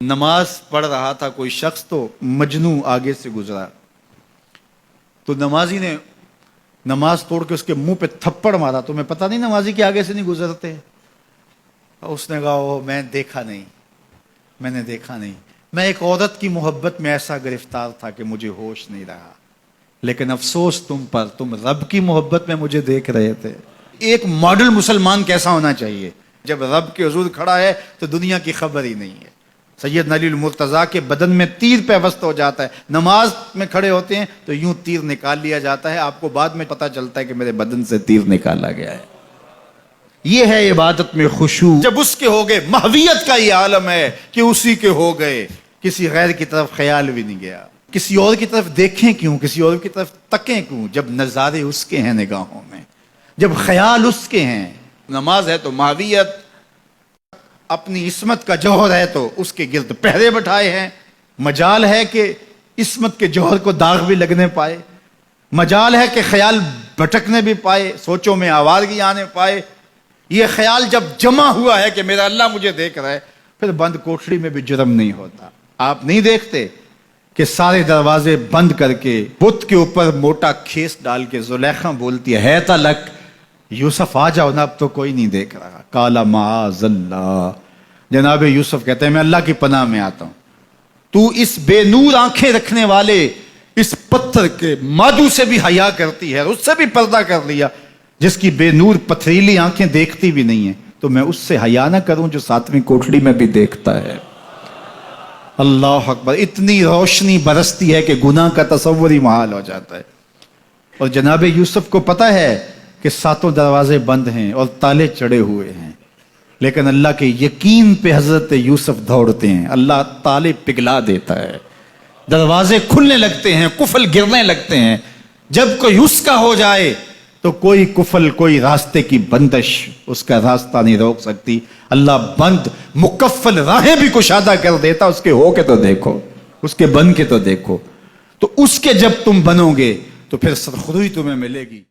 نماز پڑھ رہا تھا کوئی شخص تو مجنوں آگے سے گزرا تو نمازی نے نماز توڑ کے اس کے منہ پہ تھپڑ مارا. تمہیں پتہ نہیں نمازی کے آگے سے نہیں گزرتے؟ اس نے کہا میں نے دیکھا نہیں. میں ایک عورت کی محبت میں ایسا گرفتار تھا کہ مجھے ہوش نہیں رہا. لیکن افسوس تم پر، تم رب کی محبت میں مجھے دیکھ رہے تھے. ایک ماڈل مسلمان کیسا ہونا چاہیے؟ جب رب کے حضور کھڑا ہے تو دنیا کی خبر ہی نہیں ہے. سیدنا علی المرتضیٰ کے بدن میں تیر پیوست ہو جاتا ہے. نماز میں کھڑے ہوتے ہیں تو یوں تیر نکال لیا جاتا ہے. آپ کو بعد میں پتہ چلتا ہے کہ میرے بدن سے تیر نکالا گیا ہے. یہ ہے عبادت میں خشوع. جب اس کے ہو گئے، محویت کا یہ عالم ہے کہ اسی کے ہو گئے، کسی غیر کی طرف خیال بھی نہیں گیا. کسی اور کی طرف دیکھیں کیوں، کسی اور کی طرف تکیں کیوں، جب نظارے اس کے ہیں نگاہوں میں، جب خیال اس کے ہیں. نماز ہے تو محویت، اپنی عصمت کا جوہر ہے تو اس کے گرد پہرے بٹھائے ہیں. مجال ہے کہ عصمت کے جوہر کو داغ بھی لگنے پائے، مجال ہے کہ خیال بھٹکنے بھی پائے، سوچوں میں آوارگی آنے پائے. یہ خیال جب جمع ہوا ہے کہ میرا اللہ مجھے دیکھ رہا ہے، پھر بند کوٹڑی میں بھی جرم نہیں ہوتا. آپ نہیں دیکھتے کہ سارے دروازے بند کر کے بت کے اوپر موٹا کھیس ڈال کے زلیخا بولتی ہے تلک یوسف آ جاؤ نا، اب تو کوئی نہیں دیکھ رہا. کالا معاذ اللہ. جناب یوسف کہتے ہیں میں اللہ کی پناہ میں آتا ہوں. تو اس بے نور آنکھیں رکھنے والے اس پتھر کے مادو سے بھی حیا کرتی ہے، اس سے بھی پردہ کر لیا. جس کی بے نور پتھریلی آنکھیں دیکھتی بھی نہیں ہیں، تو میں اس سے حیا نہ کروں جو ساتویں کوٹڑی میں بھی دیکھتا ہے. اللہ اکبر. اتنی روشنی برستی ہے کہ گناہ کا تصور ہی محال ہو جاتا ہے. اور جناب یوسف کو پتہ ہے کہ ساتوں دروازے بند ہیں اور تالے چڑھے ہوئے ہیں، لیکن اللہ کے یقین پہ حضرت یوسف دوڑتے ہیں. اللہ تالے پگھلا دیتا ہے، دروازے کھلنے لگتے ہیں، قفل گرنے لگتے ہیں. جب کوئی اس کا ہو جائے تو کوئی قفل، کوئی راستے کی بندش اس کا راستہ نہیں روک سکتی. اللہ بند مکفل راہیں بھی کشادہ کر دیتا. اس کے ہو کے تو دیکھو، اس کے بن کے تو دیکھو. تو اس کے جب تم بنو گے تو پھر سرخروئی تمہیں ملے گی.